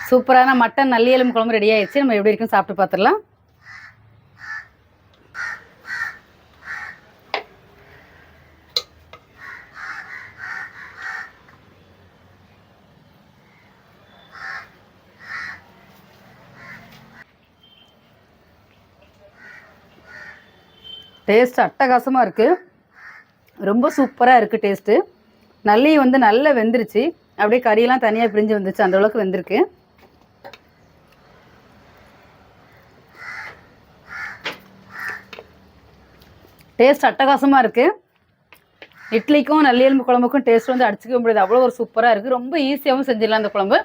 சூப்பரான மட்டன் நல்லி எலும்பு குழம்பு ரெடி ஆயிடுச்சு. நம்ம எப்படி இருக்குன்னு சாப்பிட்டு பார்த்துடலாம். டேஸ்ட் அட்டகாசமாக இருக்குது. ரொம்ப சூப்பராக இருக்குது டேஸ்ட்டு. நல்லி வந்து நல்லா வெந்துருச்சு. அப்படியே கறியெல்லாம் தனியாக பிரிஞ்சு வந்துச்சு. அந்த அளவுக்கு வெந்திருக்கு. டேஸ்ட் அட்டகாசமாக இருக்குது. இட்லிக்கும் நல்லி எலும்பு குழம்புக்கும் டேஸ்ட் வந்து அடிச்சுக்க முடியாது. அவ்வளோ ஒரு சூப்பராக இருக்குது. ரொம்ப ஈஸியாகவும் செஞ்சிடலாம் அந்த குழம்பு.